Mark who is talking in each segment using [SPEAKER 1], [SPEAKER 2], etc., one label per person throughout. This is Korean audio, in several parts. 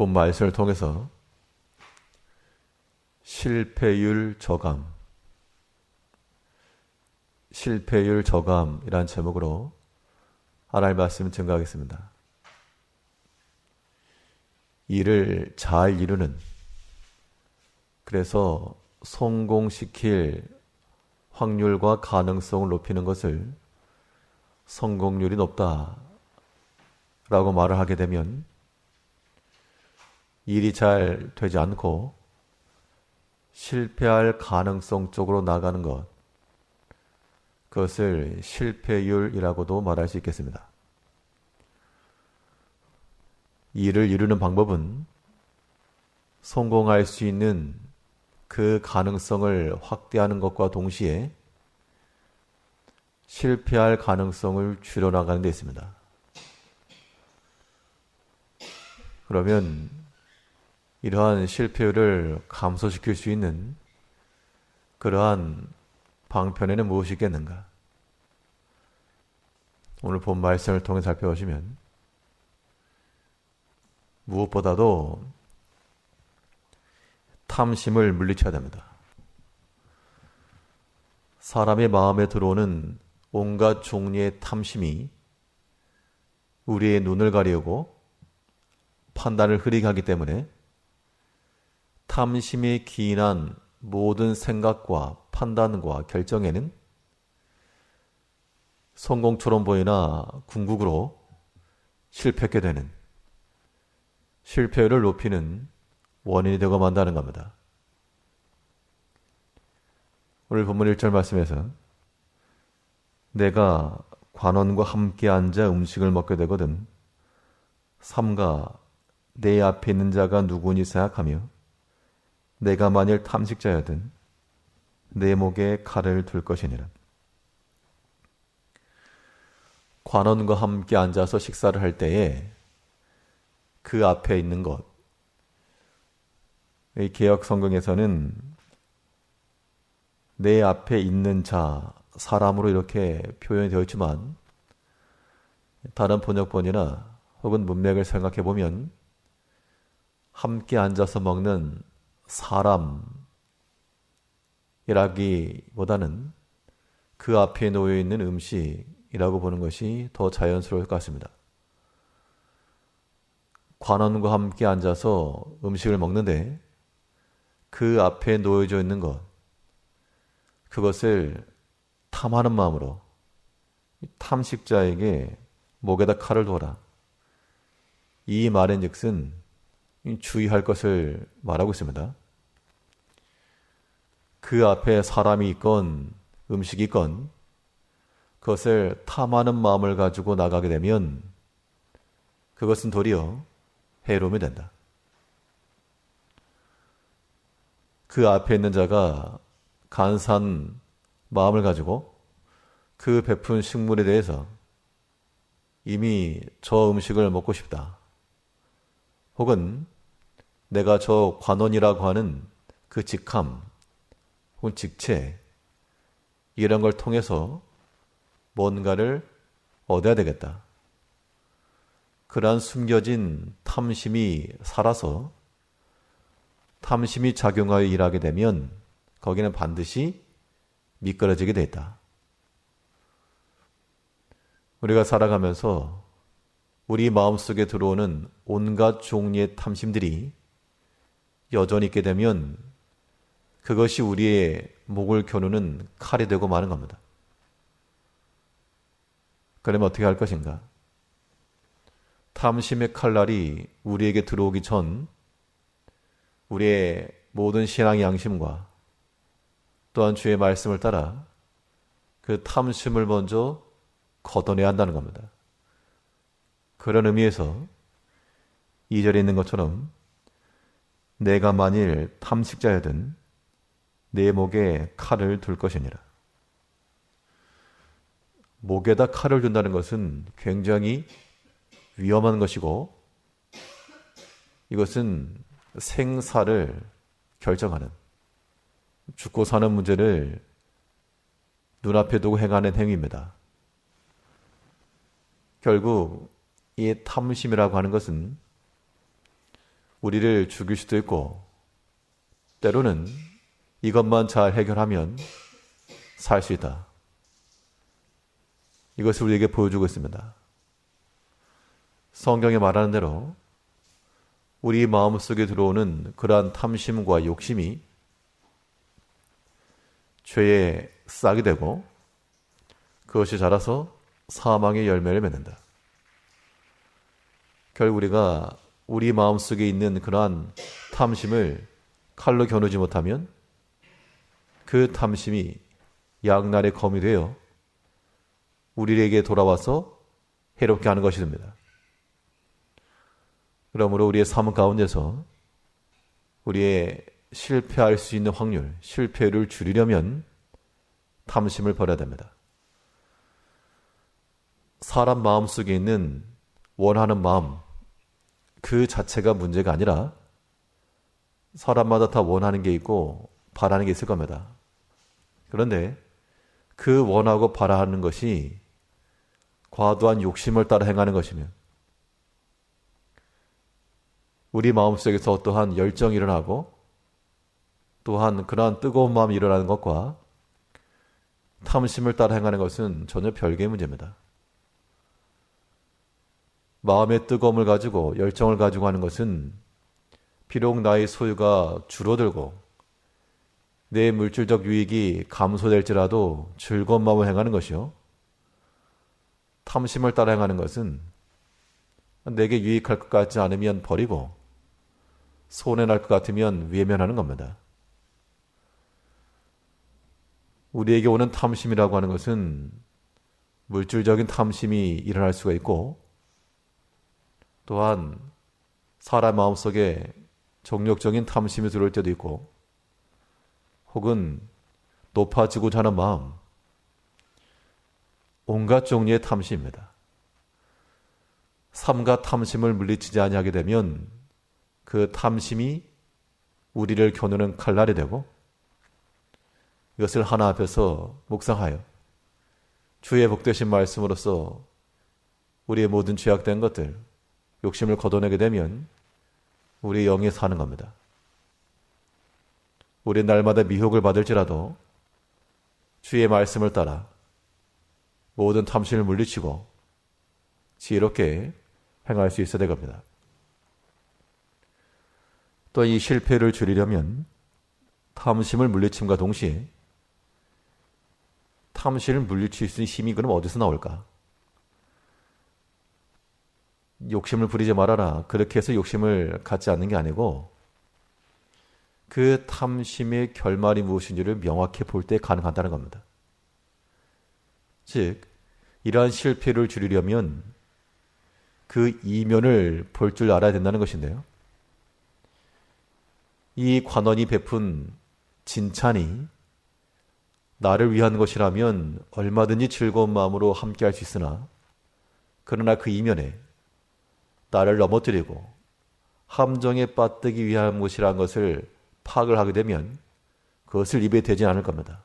[SPEAKER 1] 본 말씀을 통해서 실패율 저감이란 제목으로 하나님의 말씀을 증거하겠습니다. 일을 잘 이루는, 그래서 성공시킬 확률과 가능성을 높이는 것을 성공률이 높다라고 말을 하게 되면 일이 잘 되지 않고 실패할 가능성 쪽으로 나가는 것, 그것을 실패율이라고도 말할 수 있겠습니다. 일을 이루는 방법은 성공할 수 있는 그 가능성을 확대하는 것과 동시에 실패할 가능성을 줄여나가는 데 있습니다. 그러면 이러한 실패율을 감소시킬 수 있는 그러한 방편에는 무엇이 있겠는가? 오늘 본 말씀을 통해 살펴보시면 무엇보다도 탐심을 물리쳐야 됩니다. 사람의 마음에 들어오는 온갖 종류의 탐심이 우리의 눈을 가리우고 판단을 흐리게 하기 때문에 탐심에 기인한 모든 생각과 판단과 결정에는 성공처럼 보이나 궁극으로 실패하게 되는, 실패율을 높이는 원인이 되고 만다는 겁니다. 오늘 본문 1절 말씀에서 내가 관원과 함께 앉아 음식을 먹게 되거든 삼가 내 앞에 있는 자가 누구니 생각하며 내가 만일 탐식자여든 내 목에 칼을 둘 것이니라. 관원과 함께 앉아서 식사를 할 때에 그 앞에 있는 것, 이 개역 성경에서는 내 앞에 있는 자, 사람으로 이렇게 표현이 되어 있지만 다른 번역본이나 혹은 문맥을 생각해 보면 함께 앉아서 먹는 사람이라기보다는 그 앞에 놓여 있는 음식이라고 보는 것이 더 자연스러울 것 같습니다. 관원과 함께 앉아서 음식을 먹는데 그 앞에 놓여져 있는 것, 그것을 탐하는 마음으로 탐식자에게 목에다 칼을 둬라. 이 말인즉슨 주의할 것을 말하고 있습니다. 그 앞에 사람이 있건 음식이 있건 그것을 탐하는 마음을 가지고 나가게 되면 그것은 도리어 해로움이 된다. 그 앞에 있는 자가 간사한 마음을 가지고 그 베푼 식물에 대해서 이미 저 음식을 먹고 싶다. 혹은 내가 저 관원이라고 하는 그 직함 혹은 직책 이런 걸 통해서 뭔가를 얻어야 되겠다. 그러한 숨겨진 탐심이 살아서 탐심이 작용하여 일하게 되면 거기는 반드시 미끄러지게 돼 있다. 우리가 살아가면서 우리 마음속에 들어오는 온갖 종류의 탐심들이 여전히 있게 되면 그것이 우리의 목을 겨누는 칼이 되고 마는 겁니다. 그러면 어떻게 할 것인가? 탐심의 칼날이 우리에게 들어오기 전 우리의 모든 신앙의 양심과 또한 주의 말씀을 따라 그 탐심을 먼저 걷어내야 한다는 겁니다. 그런 의미에서 2절에 있는 것처럼 내가 만일 탐식자여든 내 목에 칼을 둘 것이니라. 목에다 칼을 둔다는 것은 굉장히 위험한 것이고 이것은 생사를 결정하는, 죽고 사는 문제를 눈앞에 두고 행하는 행위입니다. 결국 이 탐심이라고 하는 것은 우리를 죽일 수도 있고 때로는 이것만 잘 해결하면 살 수 있다. 이것을 우리에게 보여주고 있습니다. 성경에 말하는 대로 우리 마음속에 들어오는 그러한 탐심과 욕심이 죄의 싹이 되고 그것이 자라서 사망의 열매를 맺는다. 결국 우리가 우리 마음속에 있는 그러한 탐심을 칼로 겨누지 못하면 그 탐심이 양날의 검이 되어 우리에게 돌아와서 해롭게 하는 것이 됩니다. 그러므로 우리의 삶 가운데서 우리의 실패할 수 있는 확률, 실패를 줄이려면 탐심을 버려야 됩니다. 사람 마음속에 있는 원하는 마음, 그 자체가 문제가 아니라 사람마다 다 원하는 게 있고 바라는 게 있을 겁니다. 그런데 그 원하고 바라는 것이 과도한 욕심을 따라 행하는 것이면 우리 마음속에서 어떠한 열정이 일어나고 또한 그러한 뜨거운 마음이 일어나는 것과 탐심을 따라 행하는 것은 전혀 별개의 문제입니다. 마음의 뜨거움을 가지고 열정을 가지고 하는 것은 비록 나의 소유가 줄어들고 내 물질적 유익이 감소될지라도 즐거운 마음을 행하는 것이요. 탐심을 따라 행하는 것은 내게 유익할 것 같지 않으면 버리고 손해날 것 같으면 외면하는 겁니다. 우리에게 오는 탐심이라고 하는 것은 물질적인 탐심이 일어날 수가 있고 또한 사람 마음속에 정욕적인 탐심이 들어올 때도 있고 혹은 높아지고자 하는 마음, 온갖 종류의 탐심입니다. 삼가 탐심을 물리치지 아니하게 되면 그 탐심이 우리를 겨누는 칼날이 되고 이것을 하나 앞에서 묵상하여 주의 복되신 말씀으로써 우리의 모든 죄악된 것들, 욕심을 걷어내게 되면 우리의 영이 사는 겁니다. 우리 날마다 미혹을 받을지라도 주의 말씀을 따라 모든 탐심을 물리치고 지혜롭게 행할 수 있어야 될 겁니다. 또 이 실패를 줄이려면 탐심을 물리침과 동시에 탐심을 물리칠 수 있는 힘이 그럼 어디서 나올까? 욕심을 부리지 말아라. 그렇게 해서 욕심을 갖지 않는 게 아니고 그 탐심의 결말이 무엇인지를 명확히 볼 때 가능하다는 겁니다. 즉, 이러한 실패를 줄이려면 그 이면을 볼 줄 알아야 된다는 것인데요. 이 관원이 베푼 진찬이 나를 위한 것이라면 얼마든지 즐거운 마음으로 함께할 수 있으나 그러나 그 이면에 나를 넘어뜨리고 함정에 빠뜨기 위한 것이라는 것을 파악을 하게 되면 그것을 입에 대지 않을 겁니다.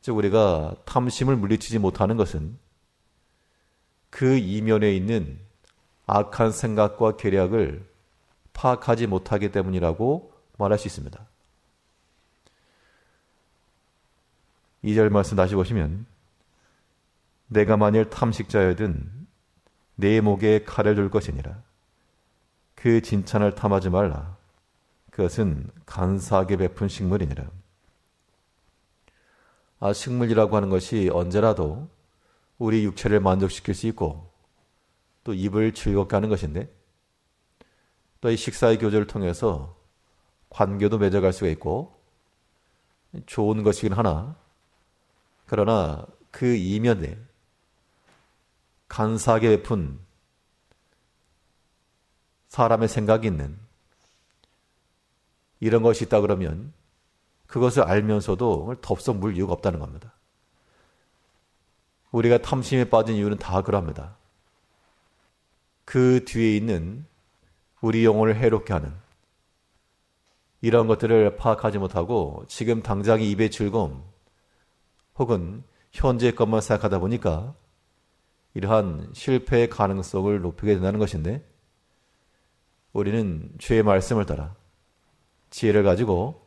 [SPEAKER 1] 즉 우리가 탐심을 물리치지 못하는 것은 그 이면에 있는 악한 생각과 계략을 파악하지 못하기 때문이라고 말할 수 있습니다. 2절 말씀 다시 보시면 내가 만일 탐식자여든 내 목에 칼을 둘 것이니라. 그 진찬을 탐하지 말라. 그것은 간사하게 베푼 식물이니라. 식물이라고 하는 것이 언제라도 우리 육체를 만족시킬 수 있고 또 입을 즐겁게 하는 것인데 또 이 식사의 교제를 통해서 관계도 맺어갈 수가 있고 좋은 것이긴 하나 그러나 그 이면에 간사하게 베푼 사람의 생각이 있는 이런 것이 있다 그러면 그것을 알면서도 덥석 물 이유가 없다는 겁니다. 우리가 탐심에 빠진 이유는 다 그럽니다. 그 뒤에 있는 우리 영혼을 해롭게 하는 이런 것들을 파악하지 못하고 지금 당장의 입의 즐거움 혹은 현재의 것만 생각하다 보니까 이러한 실패의 가능성을 높이게 된다는 것인데 우리는 주의 말씀을 따라 지혜를 가지고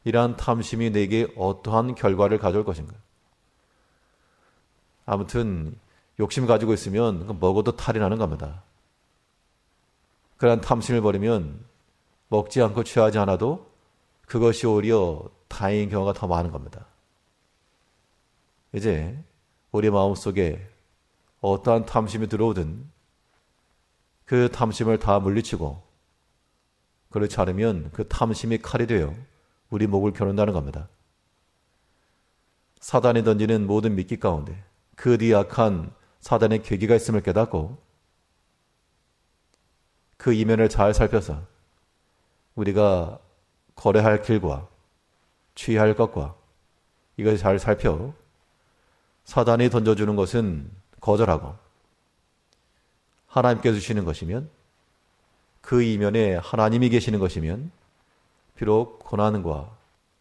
[SPEAKER 1] 이러한 탐심이 내게 어떠한 결과를 가져올 것인가. 아무튼 욕심 가지고 있으면 먹어도 탈이 나는 겁니다. 그러한 탐심을 버리면 먹지 않고 취하지 않아도 그것이 오히려 다행인 경우가 더 많은 겁니다. 이제 우리 마음속에 어떠한 탐심이 들어오든 그 탐심을 다 물리치고 그렇지 않으면 그 탐심이 칼이 되어 우리 목을 겨눈다는 겁니다. 사단이 던지는 모든 미끼 가운데 그 뒤에 악한 사단의 계기가 있음을 깨닫고 그 이면을 잘 살펴서 우리가 거래할 길과 취할 것과 이것을 잘 살펴 사단이 던져주는 것은 거절하고 하나님께 주시는 것이면 그 이면에 하나님이 계시는 것이면 비록 고난과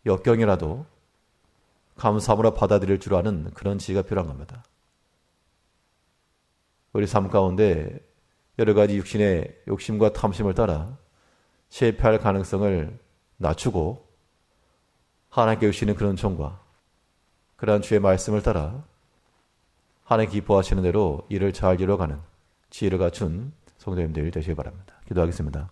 [SPEAKER 1] 역경이라도 감사함으로 받아들일 줄 아는 그런 지혜가 필요한 겁니다. 우리 삶 가운데 여러 가지 육신의 욕심과 탐심을 따라 실패할 가능성을 낮추고 하나님께 주시는 그런 종과 그러한 주의 말씀을 따라 하나님 기뻐하시는 대로 일을 잘 이뤄가는 지혜를 갖춘 성도님들 되시기 바랍니다. 기도하겠습니다.